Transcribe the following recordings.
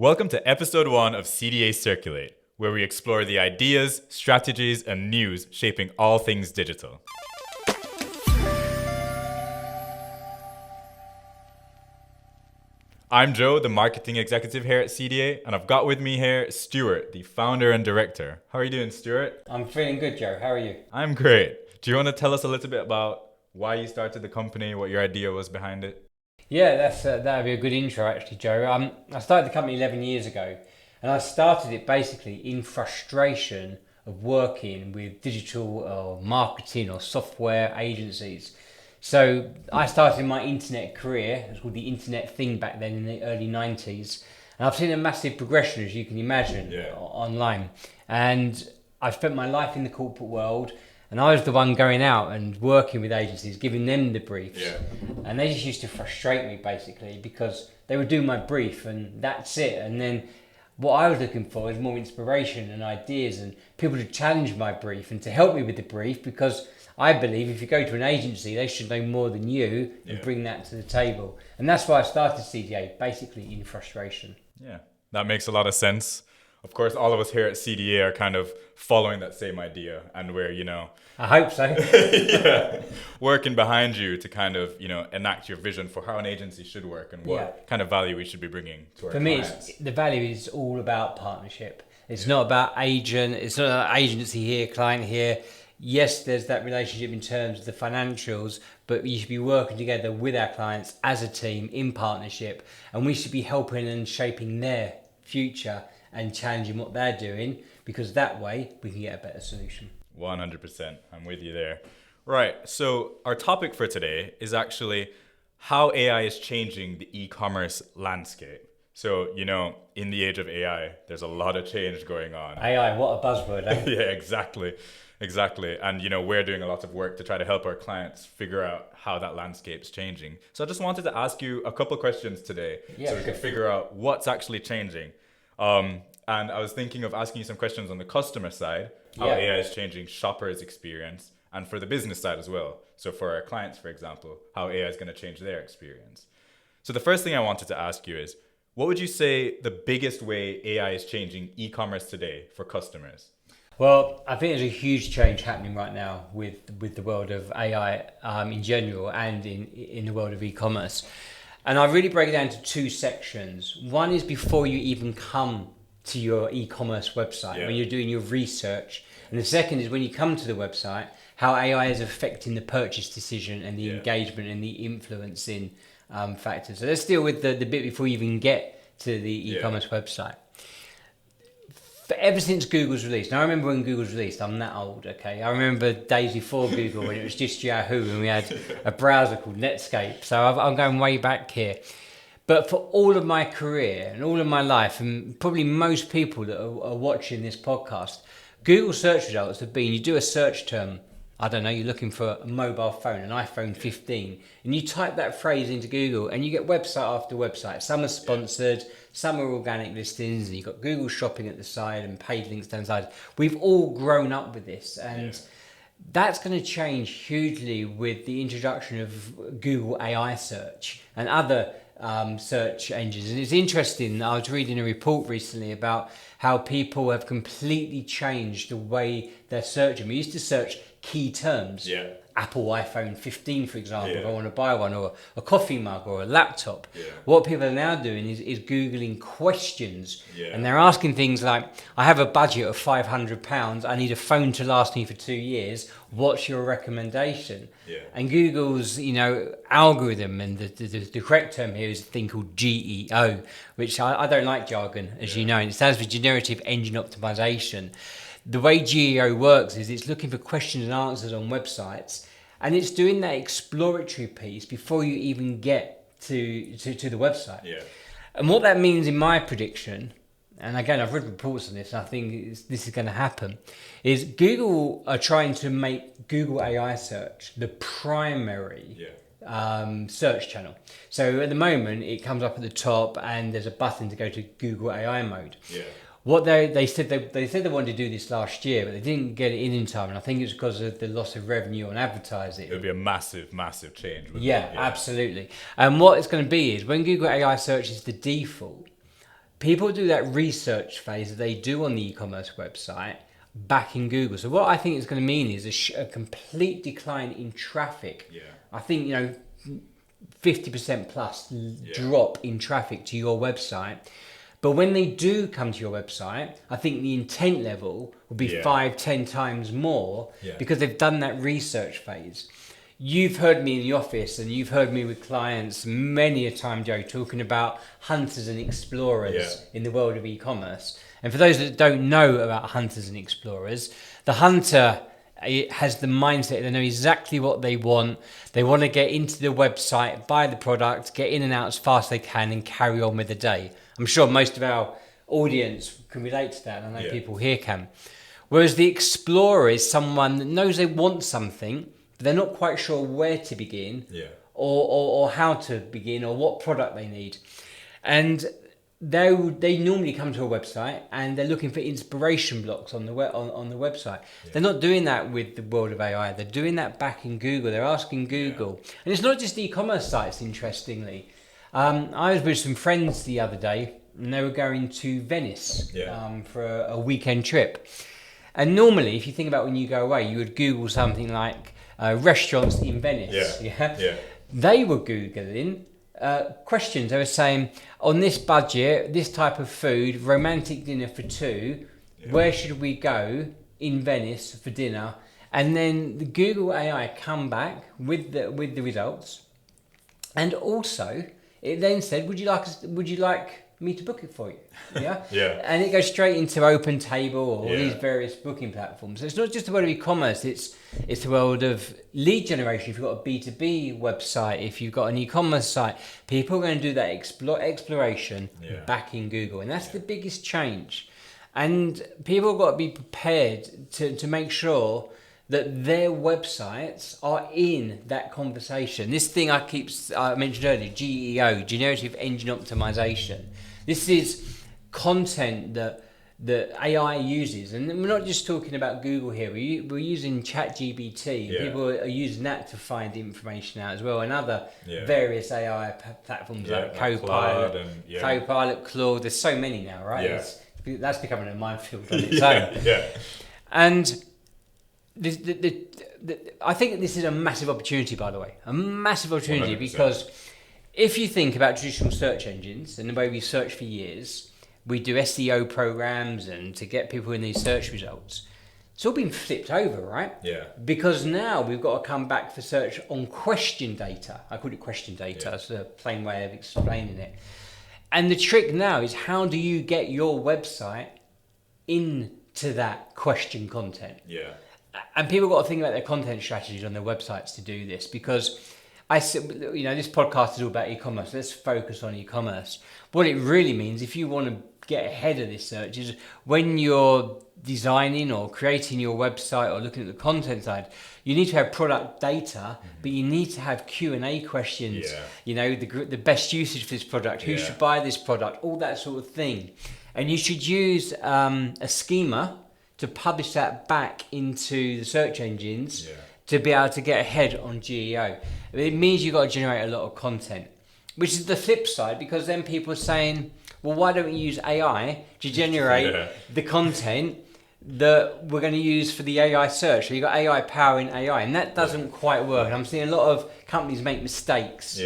Welcome to episode 1 of CDA Circulate, where we explore the ideas, strategies, and news shaping all things digital. I'm Joe, the marketing executive here at CDA, and I've got with me here Stuart, the founder and director. How are you doing, Stuart? I'm feeling good, Joe. How are you? I'm great. Do you want to tell us a little bit about why you started the company, what your idea was behind it? Yeah, that'd be a good intro, actually, Joe. I started the company 11 years ago, and I started it basically in frustration of working with digital or marketing or software agencies. So I started my internet career. It was called the internet thing back then in the early 90s. And I've seen a massive progression, as you can imagine, online. And I've spent my life in the corporate world, and I was the one going out and working with agencies, giving them the briefs. Yeah. And they just used to frustrate me, basically, because they would do my brief and that's it. And then what I was looking for is more inspiration and ideas and people to challenge my brief and to help me with the brief, because I believe if you go to an agency, they should know more than you and bring that to the table. And that's why I started CDA, basically in frustration. Yeah, that makes a lot of sense. Of course, all of us here at CDA are kind of following that same idea, and we're, I hope so. working behind you to kind of, enact your vision for how an agency should work and what kind of value we should be bringing to our clients. For me, the value is all about partnership. It's not about it's not about agency here, client here. Yes, there's that relationship in terms of the financials, but you should be working together with our clients as a team in partnership, and we should be helping and shaping their future and challenging what they're doing, because that way we can get a better solution. 100%. I'm with you there. Right. So our topic for today is actually how AI is changing the e-commerce landscape. So, in the age of AI, there's a lot of change going on. AI, what a buzzword, eh? Yeah, exactly. And, we're doing a lot of work to try to help our clients figure out how that landscape's changing. So I just wanted to ask you a couple questions today so we can figure out what's actually changing. And I was thinking of asking you some questions on the customer side, how AI is changing shoppers' experience, and for the business side as well. So for our clients, for example, how AI is going to change their experience. So the first thing I wanted to ask you is, what would you say the biggest way AI is changing e-commerce today for customers? Well, I think there's a huge change happening right now with the world of AI in general and in the world of e-commerce. And I really break it down to two sections. One is before you even come to your e-commerce website, when you're doing your research. And the second is when you come to the website, how AI is affecting the purchase decision and the engagement and the influencing factors. So let's deal with the bit before you even get to the e-commerce website. Ever since Google's released, now I remember when Google's released, I'm that old, okay? I remember days before Google when it was just Yahoo and we had a browser called Netscape. So I'm going way back here. But for all of my career and all of my life, and probably most people that are watching this podcast, Google search results have been, you do a search term, I don't know, you're looking for a mobile phone, an iPhone 15, and you type that phrase into Google and you get website after website. Some are sponsored, some are organic listings, and you've got Google shopping at the side and paid links down the side. We've all grown up with this, and that's going to change hugely with the introduction of Google AI search and other search engines. And it's interesting, I was reading a report recently about how people have completely changed the way they're searching. We used to search key terms. Apple iPhone 15, for example, if I want to buy one, or a coffee mug or a laptop. What people are now doing is Googling questions. And they're asking things like, I have a budget of £500, I need a phone to last me for 2 years, what's your recommendation? And Google's algorithm, and the correct term here is a thing called GEO, which I don't like jargon, as you know, and it stands for Generative Engine Optimization. The way GEO works is it's looking for questions and answers on websites, and it's doing that exploratory piece before you even get to the website. And what that means in my prediction, and again, I've read reports on this, and I think this is going to happen, is Google are trying to make Google AI search the primary search channel. So at the moment, it comes up at the top, and there's a button to go to Google AI mode. What they said they wanted to do this last year, but they didn't get it in time, and I think it's because of the loss of revenue on advertising. It would be a massive change. Absolutely. And what it's going to be is when Google AI search is the default, people do that research phase that they do on the e-commerce website back in Google. So what I think it's going to mean is a complete decline in traffic. Yeah. I think, 50% plus drop in traffic to your website. But when they do come to your website, I think the intent level will be 5-10 times more because they've done that research phase. You've heard me in the office and you've heard me with clients many a time, Joe, talking about hunters and explorers in the world of e-commerce. And for those that don't know about hunters and explorers, the hunter has the mindset, they know exactly what they want. They want to get into the website, buy the product, get in and out as fast as they can and carry on with the day. I'm sure most of our audience can relate to that, and I know people here can. Whereas the explorer is someone that knows they want something, but they're not quite sure where to begin or how to begin or what product they need. And they normally come to a website and they're looking for inspiration blocks on the website. They're not doing that with the world of AI. They're doing that back in Google. They're asking Google. And it's not just e-commerce sites, interestingly. I was with some friends the other day and they were going to Venice for a weekend trip. And normally, if you think about when you go away, you would Google something like restaurants in Venice. They were Googling questions. They were saying, on this budget, this type of food, romantic dinner for two, where should we go in Venice for dinner? And then the Google AI come back with the results. And also, it then said, would you like me to book it for you? And it goes straight into OpenTable or all these various booking platforms. So it's not just the world of e-commerce, it's the world of lead generation. If you've got a B2B website, if you've got an e-commerce site, people are going to do that exploration back in Google. And that's the biggest change. And people have got to be prepared to make sure that their websites are in that conversation. This thing I mentioned earlier, GEO, Generative Engine Optimization. This is content that AI uses, and we're not just talking about Google here. We're using ChatGPT. People are using that to find information out as well, and other various AI platforms like Copilot, Claude. There's so many now, right? That's becoming a minefield on its own. And I think this is a massive opportunity, by the way, a massive opportunity 100%. Because if you think about traditional search engines and the way we search for years, we do SEO programs and to get people in these search results. It's all been flipped over, right? Because now we've got to come back for search on question data. I call it question data. It's a plain way of explaining it. And the trick now is, how do you get your website into that question content? And people got to think about their content strategies on their websites to do this, because this podcast is all about e-commerce. Let's focus on e-commerce. What it really means, if you want to get ahead of this search, is when you're designing or creating your website or looking at the content side, you need to have product data, but you need to have Q&A questions. The best usage for this product, who should buy this product, all that sort of thing. And you should use a schema to publish that back into the search engines to be able to get ahead on GEO. It means you've got to generate a lot of content, which is the flip side, because then people are saying, well, why don't we use AI to generate the content that we're going to use for the AI search? So you've got AI powering AI, and that doesn't quite work. And I'm seeing a lot of companies make mistakes,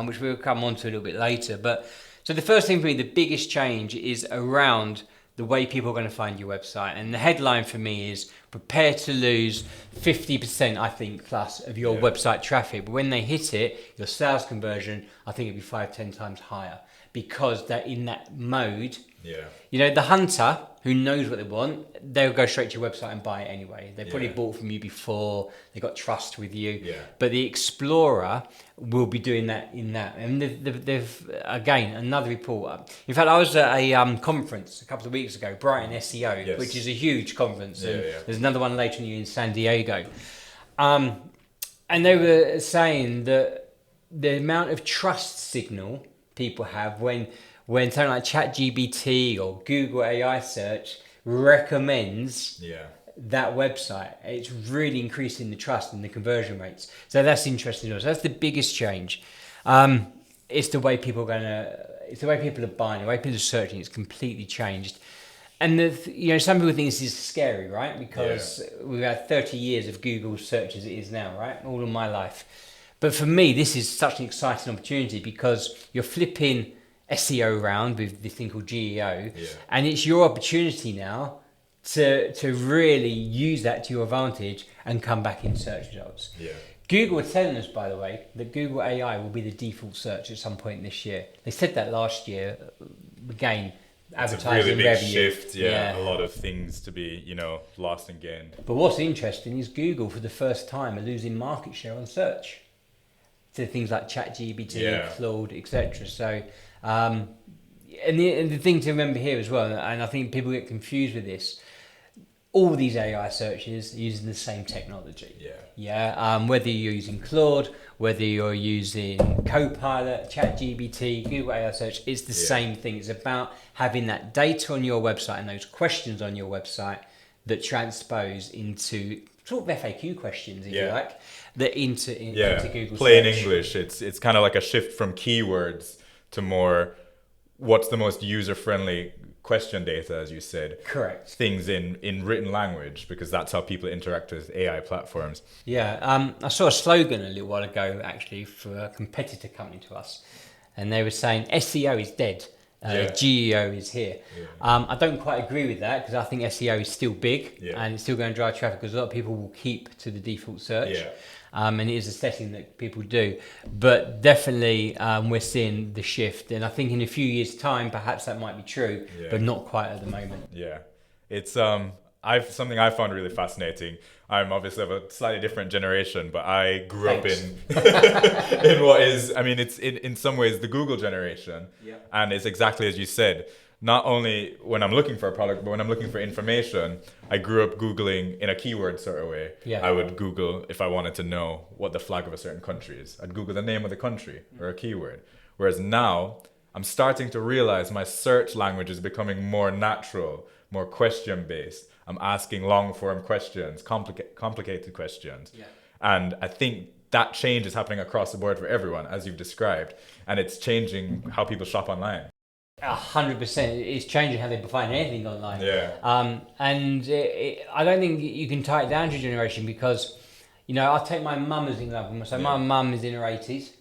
which we'll come on to a little bit later. But so the first thing for me, the biggest change is around the way people are going to find your website. And the headline for me is, prepare to lose 50%, I think, plus of your website traffic. But when they hit it, your sales conversion, I think it'll be 5-10 times higher, because they're in that mode. The hunter who knows what they want, they'll go straight to your website and buy it anyway. They probably bought from you before, they got trust with you. But the explorer will be doing that in that. And they've again, another report. In fact, I was at a conference a couple of weeks ago, Brighton SEO, which is a huge conference. And there's another one later on in San Diego. And they were saying that the amount of trust signal people have when something like ChatGPT or Google AI search recommends that website, it's really increasing the trust and the conversion rates. So that's interesting. So that's the biggest change. It's the way people are going to It's the way people are buying, the way people are searching. It's completely changed. And some people think this is scary, right? Because we've had 30 years of Google search as it is now, right? All of my life. But for me, this is such an exciting opportunity because you're flipping SEO around with this thing called GEO, and it's your opportunity now to really use that to your advantage and come back in search results. Yeah. Google are telling us, by the way, that Google AI will be the default search at some point this year. They said that last year. Again, advertising it's a really big revenue. shift. A lot of things to be, lost and gained. But what's interesting is Google, for the first time, are losing market share on search to things like ChatGPT, Claude, etc. So, and the thing to remember here as well, and I think people get confused with this, all these AI searches are using the same technology. Whether you're using Claude, whether you're using Copilot, ChatGPT, Google AI search, it's the same thing. It's about having that data on your website and those questions on your website that transpose into sort of FAQ questions, if you like, that into Google Plain search. English. It's kind of like a shift from keywords to more what's the most user-friendly question data, as you said. Correct. Things in written language, because that's how people interact with AI platforms. I saw a slogan a little while ago, actually, for a competitor company to us. And they were saying SEO is dead. GEO is here. I don't quite agree with that, because I think SEO is still big and it's still going to drive traffic, because a lot of people will keep to the default search. And it is a setting that people do. But definitely we're seeing the shift. And I think in a few years' time, perhaps that might be true, but not quite at the moment. It's something I found really fascinating. I'm obviously of a slightly different generation, but I grew up in what is, it's in some ways the Google generation. And it's exactly as you said. Not only when I'm looking for a product, but when I'm looking for information, I grew up Googling in a keyword sort of way. I would Google if I wanted to know what the flag of a certain country is. I'd Google the name of the country or a keyword. Whereas now, I'm starting to realize my search language is becoming more natural, more question-based. I'm asking long-form questions, complicated questions. And I think that change is happening across the board for everyone, as you've described. And it's changing how people shop online. 100%. It's changing how they find anything online. I don't think you can tie it down to generation, because, I'll take my mum as an example. So my mum is in her 80s.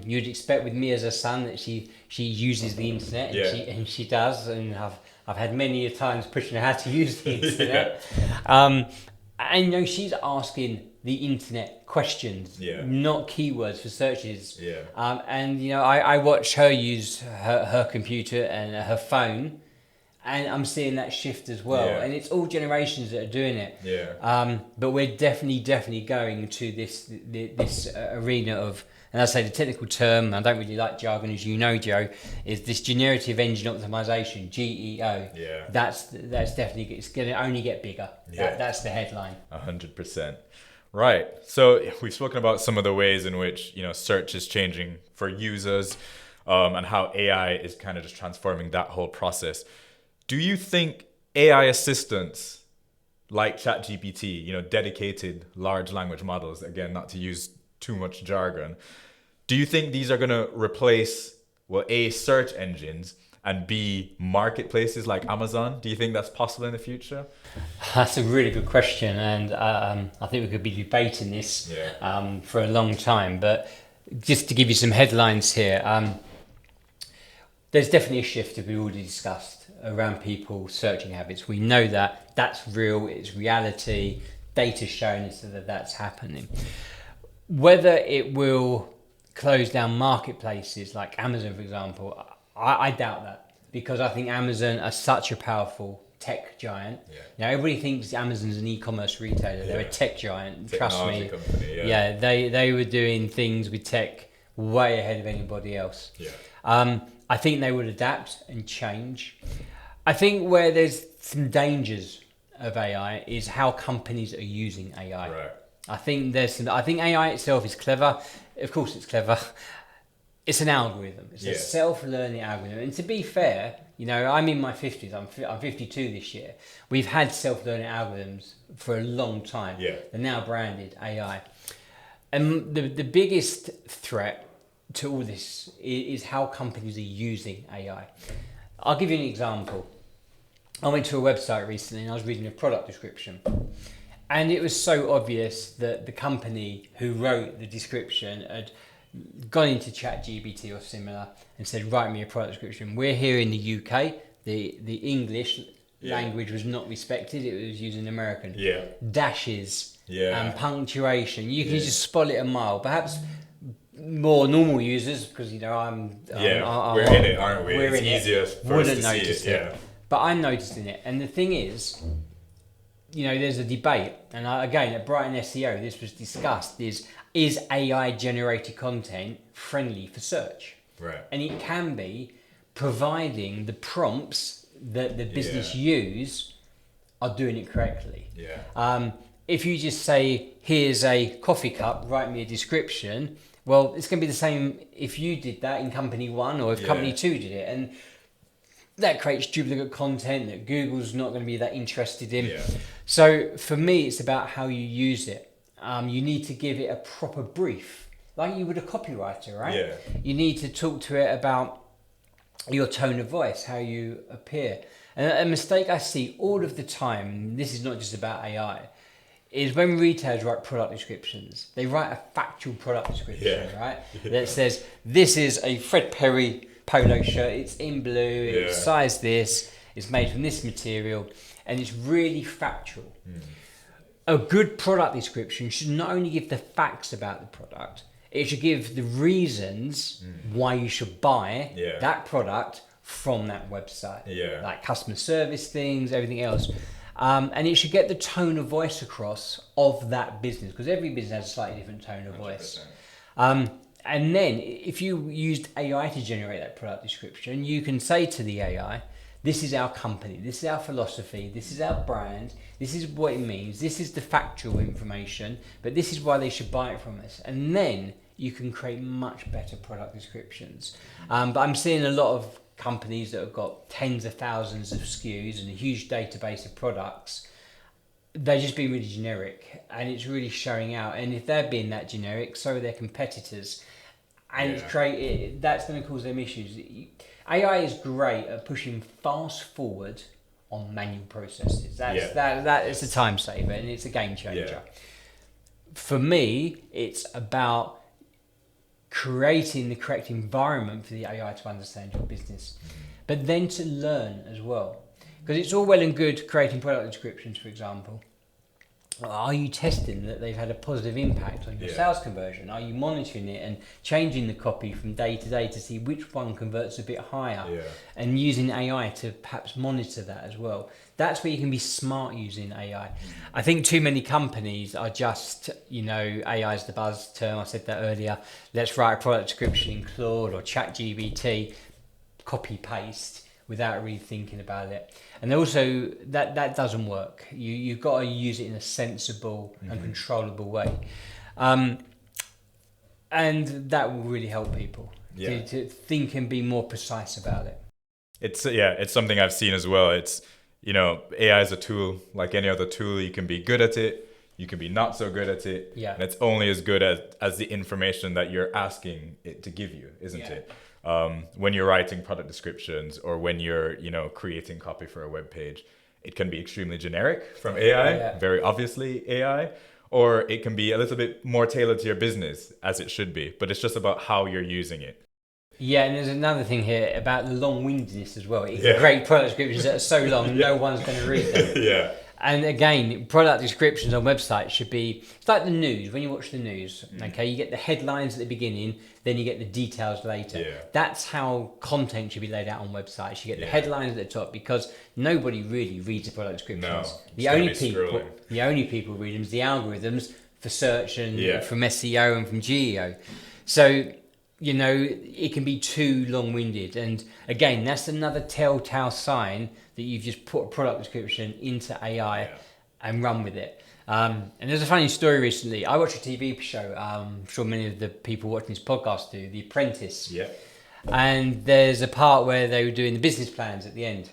You'd expect with me as a son that she uses the internet, and she does. And I've had many times pushing her how to use the internet. And she's asking the internet questions, not keywords for searches. I watch her use her computer and her phone, and I'm seeing that shift as well. And it's all generations that are doing it. But we're definitely going to this arena of, and I say the technical term, I don't really like jargon, as you know, Joe, is this generative engine optimization, GEO. That's definitely, it's going to only get bigger. That's the headline. 100%. Right. So we've spoken about some of the ways in which, search is changing for users, and how AI is kind of just transforming that whole process. Do you think AI assistants like ChatGPT, dedicated large language models, again, not to use too much jargon, do you think these are going to replace, A, search engines, and B, marketplaces like Amazon? Do you think that's possible in the future? That's a really good question, and I think we could be debating this for a long time. But just to give you some headlines here, there's definitely a shift, as we already discussed, around people's searching habits. We know that that's real, it's reality, data showing us that that's happening. Whether it will close down marketplaces like Amazon, for example, I doubt that, because I think Amazon are such a powerful tech giant. Everybody thinks Amazon's an e-commerce retailer. They're a tech giant. Technology trust company, me. They were doing things with tech way ahead of anybody else. I think they would adapt and change. I think where there's some dangers of AI is how companies are using AI. I think AI itself is clever. Of course it's clever. It's an algorithm. It's a self-learning algorithm. And to be fair, I'm in my 50s. I'm 52 this year. We've had self-learning algorithms for a long time. They're now branded AI. And the biggest threat to all this is how companies are using AI. I'll give you an example. I went to a website recently and I was reading a product description. And it was so obvious that the company who wrote the description had gone into ChatGPT or similar and said, write me a product description. We're here in the UK. The English language was not respected. It was using American. Dashes and punctuation. You can just spot it a mile. Perhaps more normal users, because I'm we're in it, aren't we? We're it's in easier it. for us to Wouldn't see it. But I'm noticing it. And the thing is, there's a debate, and again at Brighton SEO this was discussed, is AI generated content friendly for search? Right. And it can be, providing the prompts that the business use are doing it correctly. If you just say, here's a coffee cup, write me a description, well, it's going to be the same if you did that in company 1 or if company 2 did it. And that creates duplicate content that Google's not going to be that interested in. So for me, it's about how you use it. You need to give it a proper brief, like you would a copywriter, right? You need to talk to it about your tone of voice, how you appear. And a mistake I see all of the time, and this is not just about AI, is when retailers write product descriptions, they write a factual product description, right? That says, this is a Fred Perry polo shirt, it's in blue, it's size this, it's made from this material, and it's really factual. A good product description should not only give the facts about the product, it should give the reasons why you should buy that product from that website. Like customer service things, everything else. And it should get the tone of voice across of that business, because every business has a slightly different tone of voice. And then if you used AI to generate that product description, you can say to the AI, this is our company, this is our philosophy, this is our brand, this is what it means, this is the factual information, but this is why they should buy it from us. And then you can create much better product descriptions. But I'm seeing a lot of companies that have got tens of thousands of SKUs and a huge database of products. They're just being really generic, and it's really showing out. And if they're being that generic, so are their competitors. And that's going to cause them issues. AI is great at pushing fast forward on manual processes. That is a time saver, and it's a game changer. For me, it's about creating the correct environment for the AI to understand your business, but then to learn as well. Because it's all well and good creating product descriptions, for example. Are you testing that they've had a positive impact on your sales conversion? Are you monitoring it and changing the copy from day to day to see which one converts a bit higher, and using AI to perhaps monitor that as well? That's where you can be smart using AI. I think too many companies are just, AI is the buzz term. I said that earlier. Let's write a product description in Claude or ChatGPT, copy paste, without really thinking about it. And also that doesn't work. You've got to use it in a sensible and controllable way. And that will really help people to think and be more precise about it. It's something I've seen as well. It's, AI is a tool like any other tool. You can be good at it, you can be not so good at it. And it's only as good as the information that you're asking it to give you, isn't it? When you're writing product descriptions or when you're, creating copy for a web page, it can be extremely generic from AI, very obviously AI, or it can be a little bit more tailored to your business, as it should be. But it's just about how you're using it. Yeah, and there's another thing here about the long-windedness as well. It's great product descriptions that are so long, no one's going to read them. And again, product descriptions on websites should be, it's like the news. When you watch the news, okay, you get the headlines at the beginning, then you get the details later. That's how content should be laid out on websites. You get the headlines at the top, because nobody really reads the product descriptions. The only people read them is the algorithms for search and from SEO and from GEO. So, it can be too long-winded. And again, that's another telltale sign that you've just put a product description into AI and run with it. And there's a funny story recently. I watched a TV show, I'm sure many of the people watching this podcast do, The Apprentice. And there's a part where they were doing the business plans at the end.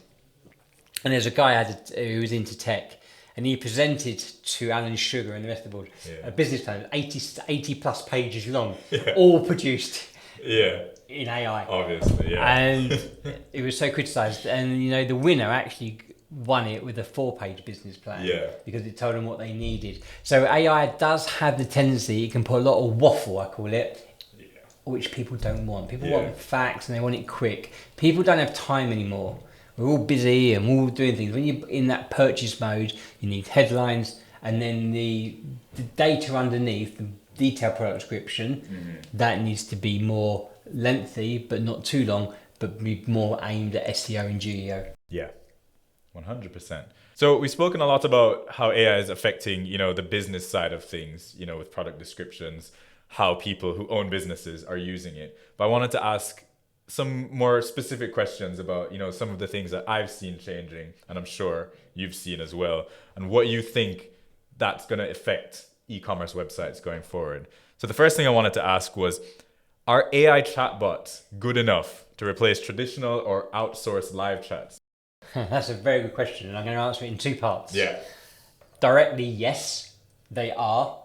And there's a guy who was into tech, and he presented to Alan Sugar and the rest of the board a business plan, 80 plus pages long, all produced. Yeah. in AI. Obviously, yeah. And it was so criticised. And, you know, the winner actually won it with a 4-page business plan. Yeah. Because it told them what they needed. So AI does have the tendency, it can put a lot of waffle, I call it, which people don't want. People want facts and they want it quick. People don't have time anymore. We're all busy and we're all doing things. When you're in that purchase mode, you need headlines and then the data underneath, the detailed product description, that needs to be more lengthy, but not too long, but be more aimed at SEO and GEO. Yeah, 100%. So we've spoken a lot about how AI is affecting, you know, the business side of things, you know, with product descriptions, how people who own businesses are using it. But I wanted to ask some more specific questions about, you know, some of the things that I've seen changing, and I'm sure you've seen as well, and what you think that's going to affect e-commerce websites going forward. So the first thing I wanted to ask was, are AI chatbots good enough to replace traditional or outsourced live chats? That's a very good question, and I'm going to answer it in 2 parts. Yeah. Directly, yes, they are.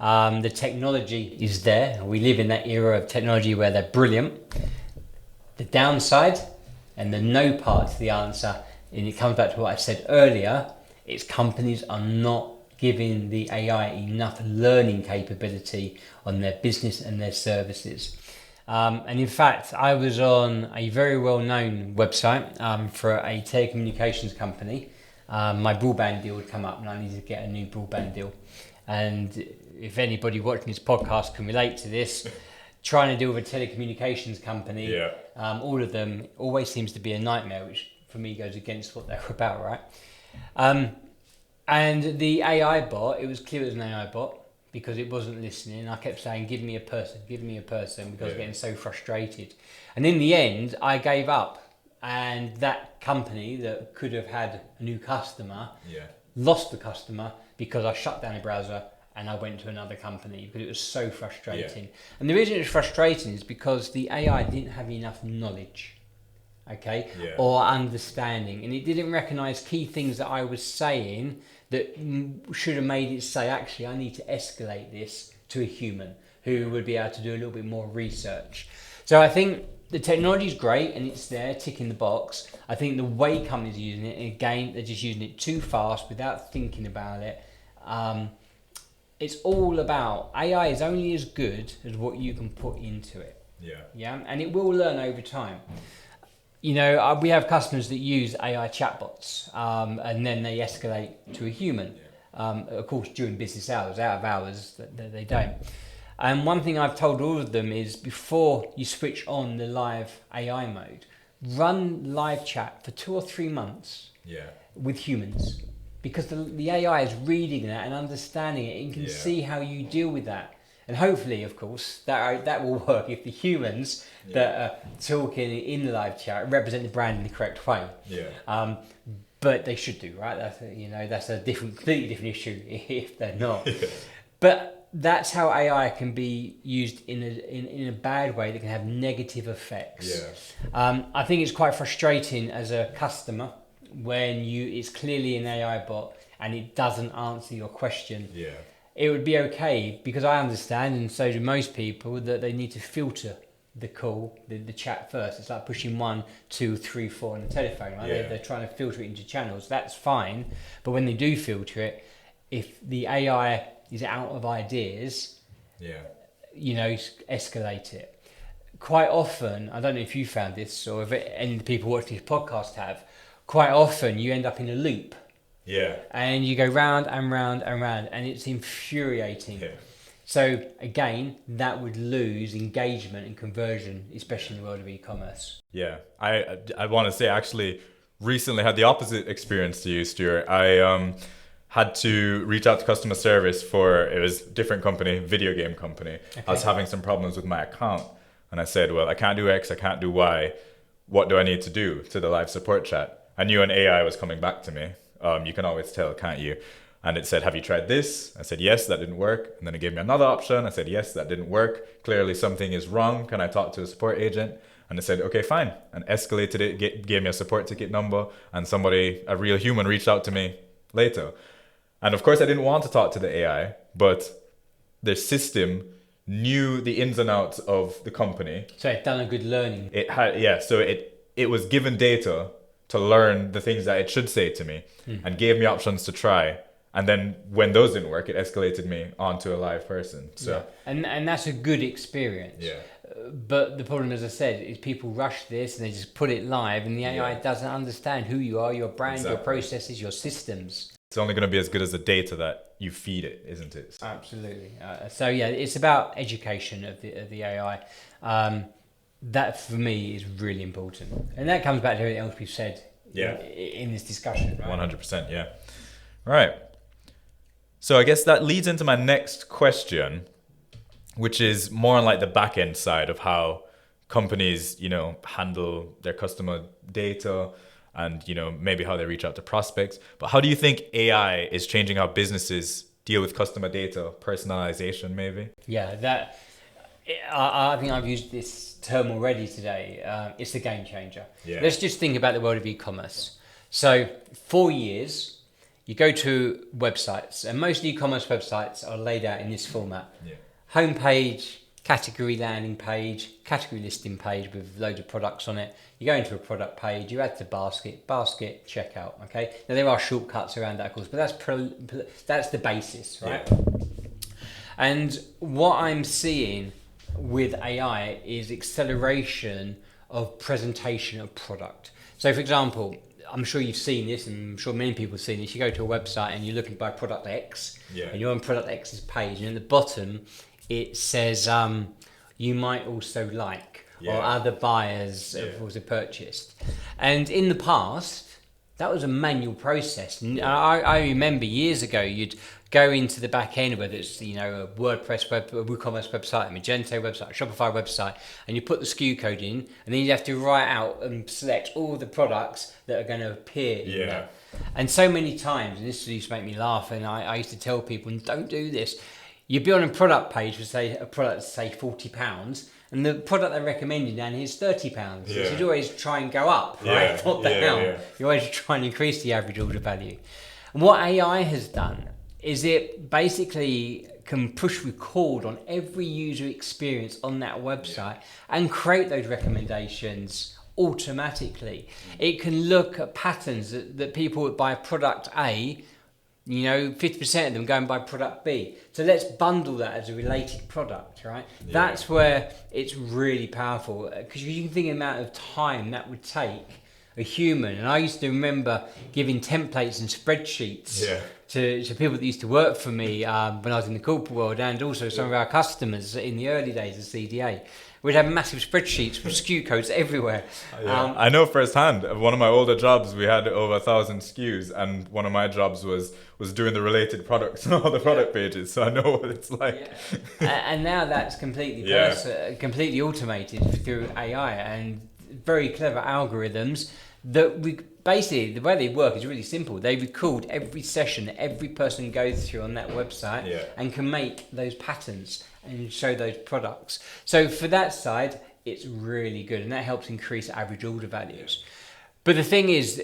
The technology is there. We live in that era of technology where they're brilliant. The downside and the no part to the answer, and it comes back to what I said earlier, it's companies are not giving the AI enough learning capability on their business and their services. And in fact, I was on a very well-known website for a telecommunications company. My broadband deal had come up and I needed to get a new broadband deal. And if anybody watching this podcast can relate to this, trying to deal with a telecommunications company, all of them always seems to be a nightmare, which for me goes against what they're about, right? And the AI bot, it was clear it was an AI bot because it wasn't listening. I kept saying, give me a person, because I was getting so frustrated. And in the end, I gave up. And that company that could have had a new customer lost the customer because I shut down a browser and I went to another company because it was so frustrating. And the reason it was frustrating is because the AI didn't have enough knowledge, or understanding, and it didn't recognize key things that I was saying that should have made it say, actually, I need to escalate this to a human who would be able to do a little bit more research. So I think the technology is great and it's there ticking the box. I think the way companies are using it, and again, they're just using it too fast without thinking about it. It's all about AI is only as good as what you can put into it. And it will learn over time. You know, we have customers that use AI chatbots and then they escalate to a human. Of course, during business hours, out of hours, they don't. And one thing I've told all of them is before you switch on the live AI mode, run live chat for 2 or 3 months with humans. Because the AI is reading that and understanding it and can see how you deal with that. And hopefully, of course, that will work if the humans that are talking in the live chat represent the brand in the correct way. But they should do, right? That's a completely different issue if they're not. But that's how AI can be used in a bad way that can have negative effects. I think it's quite frustrating as a customer when it's clearly an AI bot and it doesn't answer your question. It would be okay because I understand, and so do most people, that they need to filter the call, the chat first. It's like pushing 1, 2, 3, 4 on the telephone, right? They're trying to filter it into channels. That's fine. But when they do filter it, if the AI is out of ideas, escalate it. Quite often, I don't know if you found this or if any of the people watching this podcast have, quite often you end up in a loop. And you go round and round and round, and it's infuriating. So again, that would lose engagement and conversion, especially in the world of e-commerce. I want to say I actually recently had the opposite experience to you, Stuart. I had to reach out to customer service it was a different company, video game company. I was having some problems with my account, and I said, well, I can't do X, I can't do Y. What do I need to do to the live support chat? I knew an AI was coming back to me. You can always tell, can't you? And it said, have you tried this? I said, yes, that didn't work. And then it gave me another option. I said, yes, that didn't work. Clearly something is wrong. Can I talk to a support agent? And it said, okay, fine. And escalated it, gave me a support ticket number. And a real human reached out to me later. And of course, I didn't want to talk to the AI, but the system knew the ins and outs of the company. So it's done a good learning. It had, yeah, so it was given data to learn the things that it should say to me and gave me options to try. And then when those didn't work, it escalated me onto a live person. So and that's a good experience. Yeah. But the problem, as I said, is people rush this and they just put it live, and the AI doesn't understand who you are, your brand, your processes, your systems. It's only going to be as good as the data that you feed it, isn't it? So. Absolutely. So yeah, it's about education of the AI. That for me is really important, and that comes back to everything else we've said in this discussion. Right? 100%, yeah. Right. So I guess that leads into my next question, which is more on like the back end side of how companies, you know, handle their customer data and, you know, maybe how they reach out to prospects. But how do you think AI is changing how businesses deal with customer data, personalization maybe? Yeah, I think I've used this term already today. It's a game changer. Yeah. Let's just think about the world of e-commerce. So 4 years, you go to websites, and most e-commerce websites are laid out in this format. Yeah. Homepage, category landing page, category listing page with loads of products on it. You go into a product page, you add to basket, checkout, okay? Now there are shortcuts around that, of course, but that's the basis, right? Yeah. And what I'm seeing with AI is acceleration of presentation of product. So for example, I'm sure you've seen this, and I'm sure many people have seen this. You go to a website and you're looking to buy product X, and you're on product X's page, and at the bottom it says you might also like, or other buyers have also purchased. And in the past, that was a manual process. And I remember years ago, you'd go into the back end, whether it's, you know, a WordPress a WooCommerce website, a Magento website, a Shopify website, and you put the SKU code in, and then you have to write out and select all the products that are going to appear in there. And so many times, and this used to make me laugh, and I used to tell people, don't do this. You'd be on a product page for, say, a product, say, £40, and the product they're recommending down here is £30. So you'd always try and go up, right? Not down. You always try and increase the average order value. And what AI has done is it basically can push record on every user experience on that website and create those recommendations automatically. It can look at patterns that people would buy product A, you know, 50% of them go and buy product B. So let's bundle that as a related product, right? Yeah. That's where it's really powerful, because you can think of the amount of time that would take a human. And I used to remember giving templates and spreadsheets to people that used to work for me when I was in the corporate world, and also some of our customers in the early days of CDA. We'd have massive spreadsheets with SKU codes everywhere. I know firsthand. One of my older jobs, we had over 1,000 SKUs, and one of my jobs was doing the related products on all the product pages. So I know what it's like. And now that's completely automated through AI and very clever algorithms that we basically, the way they work is really simple. They record every session that every person goes through on that website and can make those patterns and show those products. So for that side, it's really good, and that helps increase average order values. But the thing is,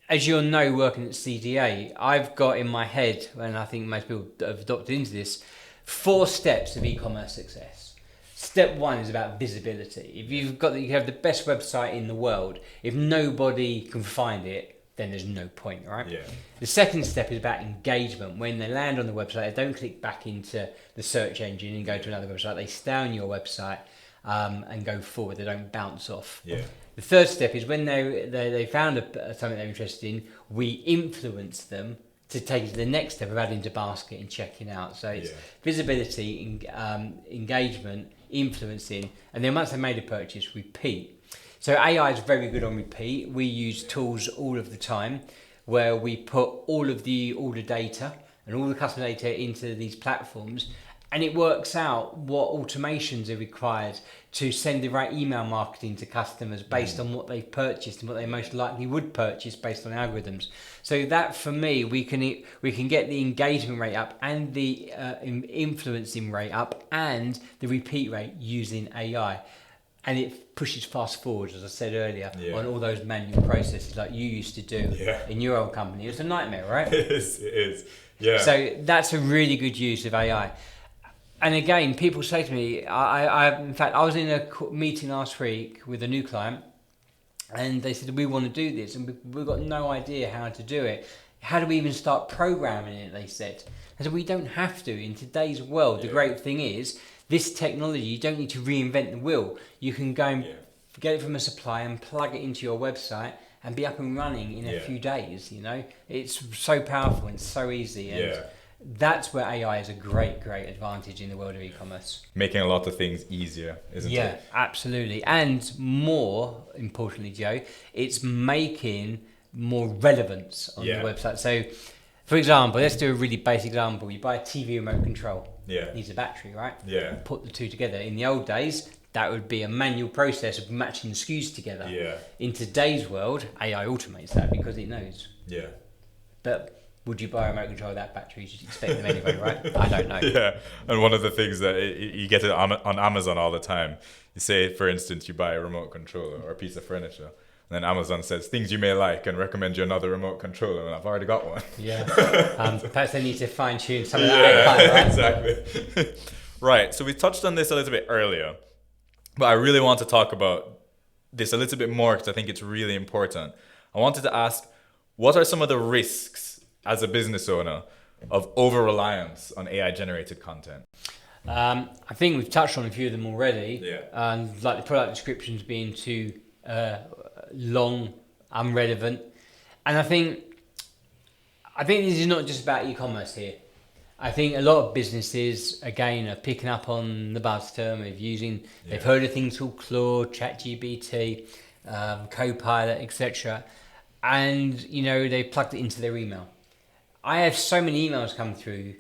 as you'll know, working at CDA, I've got in my head, and I think most people have adopted into this, 4 steps of e-commerce success. Step 1 is about visibility. If you have the best website in the world, if nobody can find it, then there's no point, right? Yeah. The second step is about engagement. When they land on the website, they don't click back into the search engine and go to another website. They stay on your website and go forward. They don't bounce off. Yeah. The third step is when they found something they're interested in, we influence them to take it to the next step of adding to basket and checking out. So it's visibility, engagement, influencing, and then once they've made a purchase, repeat. So AI is very good on repeat. We use tools all of the time where we put all of the order data and all the customer data into these platforms, and it works out what automations are required to send the right email marketing to customers based on what they've purchased and what they most likely would purchase based on algorithms. So that, for me, we can get the engagement rate up and the influencing rate up and the repeat rate using AI. And it pushes fast forward, as I said earlier, on all those manual processes like you used to do in your old company. It's a nightmare, right? It is. Yeah. So that's a really good use of AI. And again, people say to me, in fact, I was in a meeting last week with a new client, and they said, we want to do this, and we've got no idea how to do it. How do we even start programming it, they said. I said, we don't have to. In today's world, the great thing is, this technology, you don't need to reinvent the wheel. You can go and get it from a supplier and plug it into your website and be up and running in a few days, you know. It's so powerful and so easy. And that's where AI is a great advantage in the world of e-commerce. Making a lot of things easier, isn't it? Yeah, absolutely. And more importantly, Joe, it's making more relevance on the website. So, for example, let's do a really basic example. You buy a TV remote control. Yeah. It needs a battery, right? Yeah. Put the two together. In the old days, that would be a manual process of matching the SKUs together. Yeah. In today's world, AI automates that because it knows. Yeah. But would you buy a remote control without batteries? You'd expect them anyway, right? I don't know. Yeah. And one of the things that you get it on Amazon all the time, you say, for instance, you buy a remote controller or a piece of furniture, and then Amazon says things you may like and recommend you another remote controller, and I've already got one. Yeah. Perhaps they need to fine tune some of that AI, right? Exactly. Right. So we touched on this a little bit earlier, but I really want to talk about this a little bit more because I think it's really important. I wanted to ask, what are some of the risks as a business owner of over-reliance on AI-generated content? I think we've touched on a few of them already. Yeah. Like the product descriptions being too long, unrelevant. And I think this is not just about e-commerce here. I think a lot of businesses, again, are picking up on the buzz term of using, they've heard of things called Claude, ChatGPT, Copilot, etc. And, you know, they plugged it into their email. I have so many emails come through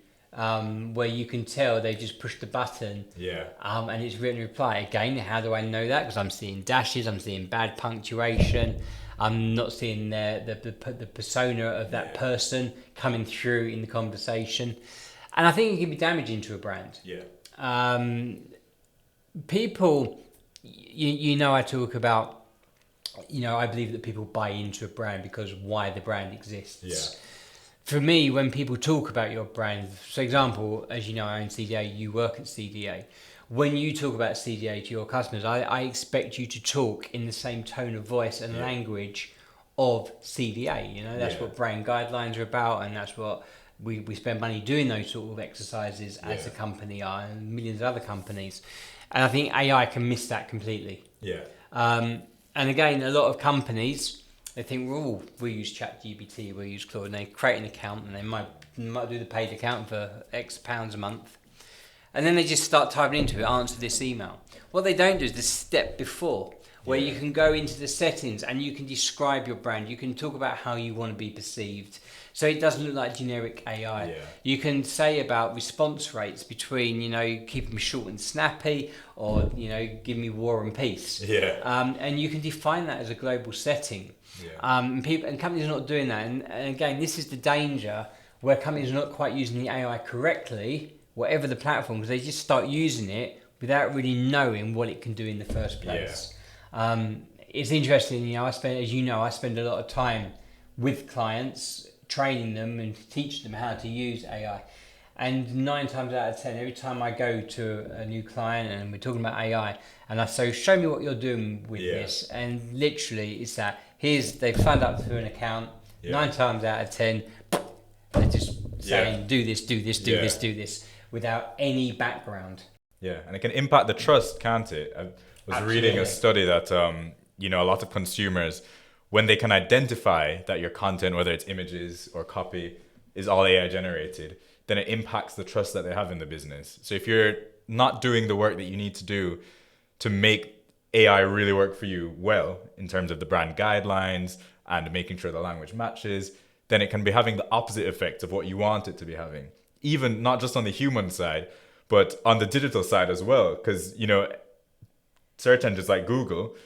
where you can tell they just pushed the button and it's written a reply. Again, how do I know that? Because I'm seeing dashes, I'm seeing bad punctuation, I'm not seeing the persona of that person coming through in the conversation. And I think it can be damaging to a brand. People, you know, I talk about, you know, I believe that people buy into a brand because why the brand exists. For me, when people talk about your brand, for example, as you know, I own CDA, you work at CDA. When you talk about CDA to your customers, I expect you to talk in the same tone of voice and language of CDA. You know, that's what brand guidelines are about, and that's what we spend money doing those sort of exercises as a company are, and millions of other companies. And I think AI can miss that completely. And again, a lot of companies, they think, well, we use ChatGPT, we use Claude, and they create an account, and they might do the paid account for X pounds a month. And then they just start typing into it, answer this email. What they don't do is the step before, where you can go into the settings and you can describe your brand. You can talk about how you want to be perceived. So it doesn't look like generic AI. You can say about response rates between, you know, keep them short and snappy, or, you know, give me war and peace. And you can define that as a global setting. And companies are not doing that. And again, this is the danger where companies are not quite using the AI correctly, whatever the platform, because they just start using it without really knowing what it can do in the first place. It's interesting, you know, I spend a lot of time with clients, training them and teaching them how to use AI. And 9 times out of 10, every time I go to a new client and we're talking about AI, and I say, show me what you're doing with this. And literally it's that, they've signed up to an account, 9 times out of 10, they're just saying, do this, without any background. And it can impact the trust, can't it? I was reading a study that, you know, a lot of consumers, when they can identify that your content, whether it's images or copy, is all AI generated, then it impacts the trust that they have in the business. So if you're not doing the work that you need to do to make AI really work for you well, in terms of the brand guidelines and making sure the language matches, then it can be having the opposite effect of what you want it to be having. Even not just on the human side, but on the digital side as well. Because, you know, search engines like Google,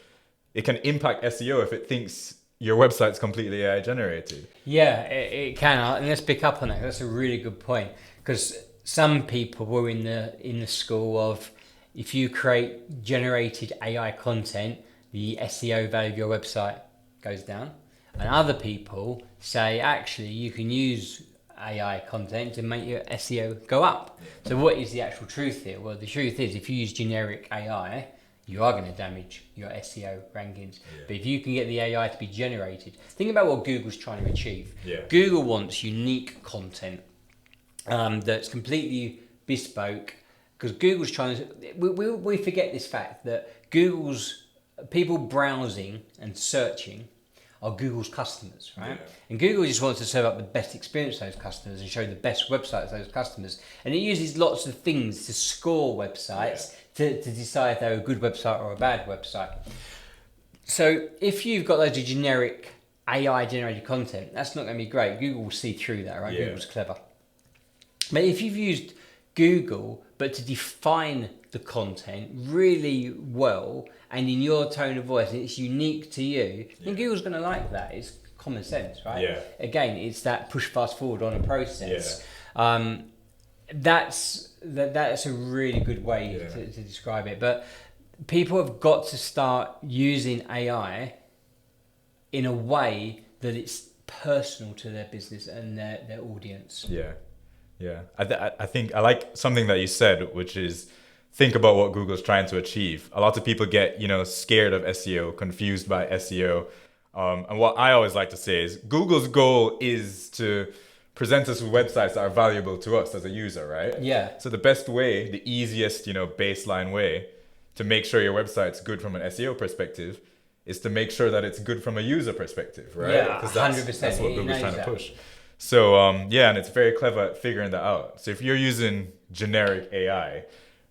it can impact SEO if it thinks your website's completely AI generated. It can, and let's pick up on that. That's a really good point, because some people were in the school of, if you create generated AI content, the SEO value of your website goes down, and other people say actually you can use AI content to make your SEO go up. So what is the actual truth here? Well, the truth is if you use generic AI, you are going to damage your SEO rankings. But if you can get the AI to be generated, think about what Google's trying to achieve. Google wants unique content that's completely bespoke, because Google's trying to, we forget this fact that Google's people browsing and searching are Google's customers, right? And Google just wants to serve up the best experience to those customers and show the best websites to those customers. And it uses lots of things to score websites to decide if they're a good website or a bad website. So if you've got loads of generic AI generated content, that's not going to be great. Google will see through that, right? Google's clever. But if you've used Google, but to define the content really well and in your tone of voice, and it's unique to you, then Google's going to like that. It's common sense, right? Again, it's that push fast forward on a process. That's a really good way to describe it. But people have got to start using AI in a way that it's personal to their business and their audience. I think I like something that you said, which is think about what Google's trying to achieve. A lot of people get, scared of SEO, confused by SEO. And what I always like to say is Google's goal is to present us with websites that are valuable to us as a user, right? So the best way, the easiest, baseline way to make sure your website's good from an SEO perspective is to make sure that it's good from a user perspective, right? Because 100%. That's what Google's trying to push. So, and it's very clever at figuring that out. So if you're using generic AI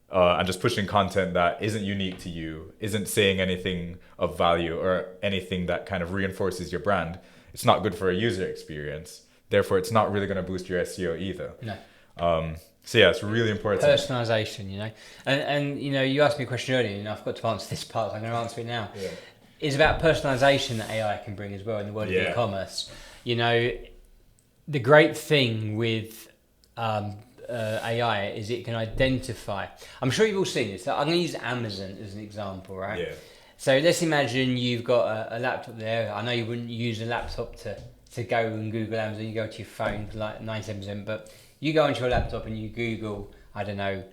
and just pushing content that isn't unique to you, isn't saying anything of value or anything that kind of reinforces your brand, it's not good for a user experience. Therefore, it's not really going to boost your SEO either. So it's really important. Personalization, and you asked me a question earlier, and I forgot to answer this part, so I'm going to answer it now. It's about personalization that AI can bring as well in the world of e-commerce. The great thing with AI is it can identify. I'm sure you've all seen this. I'm going to use Amazon as an example, right? So let's imagine you've got a laptop there. I know you wouldn't use a laptop to go and Google Amazon. You go to your phone for like 97%, but you go onto your laptop and you Google, I don't know,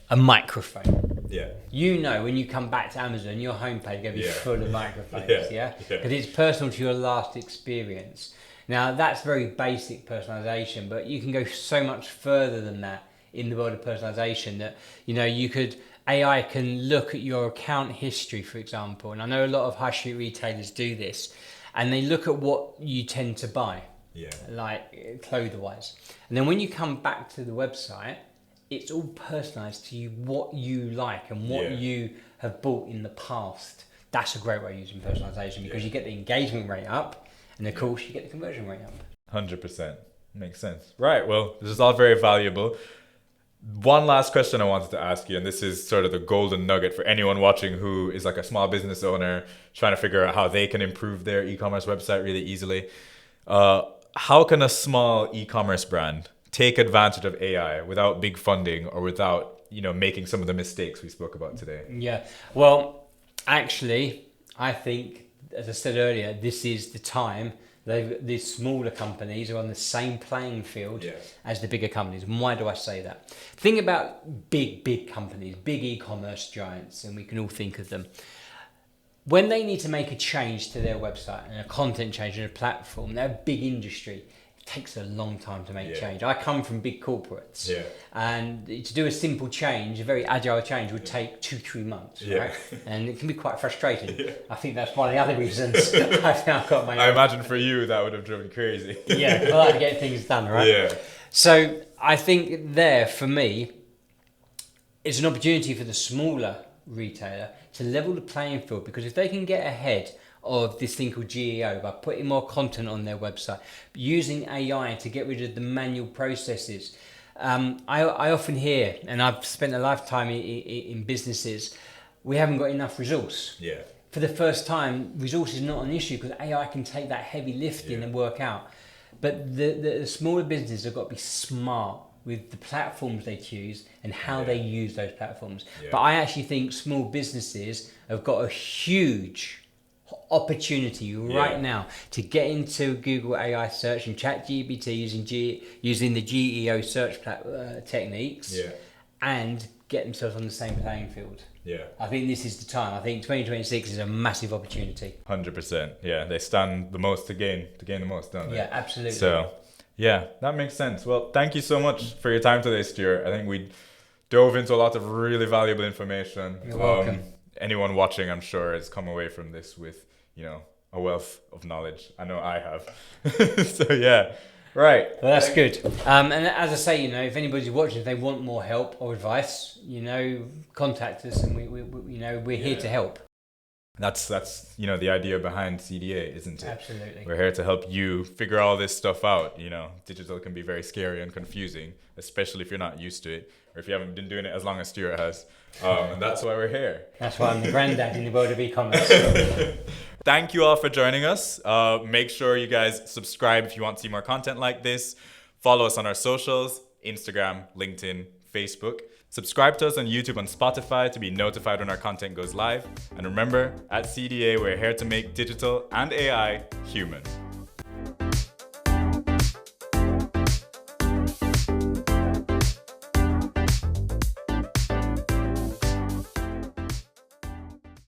a microphone. When you come back to Amazon, your homepage going to be full of microphones, because it's personal to your last experience. Now, that's very basic personalization, but you can go so much further than that in the world of personalization that, AI can look at your account history, for example, and I know a lot of high street retailers do this, and they look at what you tend to buy, like clothes-wise. And then when you come back to the website, it's all personalized to you, what you like and what you have bought in the past. That's a great way of using personalization because you get the engagement rate up, and of course, you get the conversion rate up. 100%. Makes sense. Right. Well, this is all very valuable. One last question I wanted to ask you, and this is sort of the golden nugget for anyone watching who is like a small business owner trying to figure out how they can improve their e-commerce website really easily. How can a small e-commerce brand take advantage of AI without big funding or without, making some of the mistakes we spoke about today? Well, actually, I think, as I said earlier, this is the time these smaller companies are on the same playing field as the bigger companies. And why do I say that? Think about big companies, big e-commerce giants, and we can all think of them. When they need to make a change to their website and a content change in a platform, they're a big industry. It takes a long time to make change. I come from big corporates, and to do a simple change, a very agile change, would take 2-3 months, right? And it can be quite frustrating. I think that's one of the other reasons I've now got my. I imagine for you that would have driven crazy. I like to get things done, right? So I think for me, it's an opportunity for the smaller retailer to level the playing field, because if they can get ahead of this thing called GEO by putting more content on their website, using AI to get rid of the manual processes. I often hear, and I've spent a lifetime in businesses, we haven't got enough resource. For the first time, resource is not an issue because AI can take that heavy lifting and work out. But the smaller businesses have got to be smart with the platforms they choose and how they use those platforms. But I actually think small businesses have got a huge opportunity right now to get into Google AI search and ChatGPT using the GEO search techniques and get themselves on the same playing field. I think this is the time. I think 2026 is a massive opportunity. 100%. Yeah, they stand the most to gain the most, don't they? Yeah, absolutely. So, yeah, that makes sense. Well, thank you so much for your time today, Stuart. I think we dove into a lot of really valuable information. You're welcome. Anyone watching, I'm sure, has come away from this with, a wealth of knowledge. I know I have. So, yeah. Right. Well, that's good. And as I say, if anybody's watching, if they want more help or advice, contact us, and we're here to help. That's the idea behind CDA, isn't it? Absolutely. We're here to help you figure all this stuff out. Digital can be very scary and confusing, especially if you're not used to it, or if you haven't been doing it as long as Stuart has. And that's why we're here. That's why I'm the granddad in the world of e-commerce. Thank you all for joining us. Make sure you guys subscribe if you want to see more content like this. Follow us on our socials, Instagram, LinkedIn, Facebook. Subscribe to us on YouTube and Spotify to be notified when our content goes live. And remember, at CDA, we're here to make digital and AI human.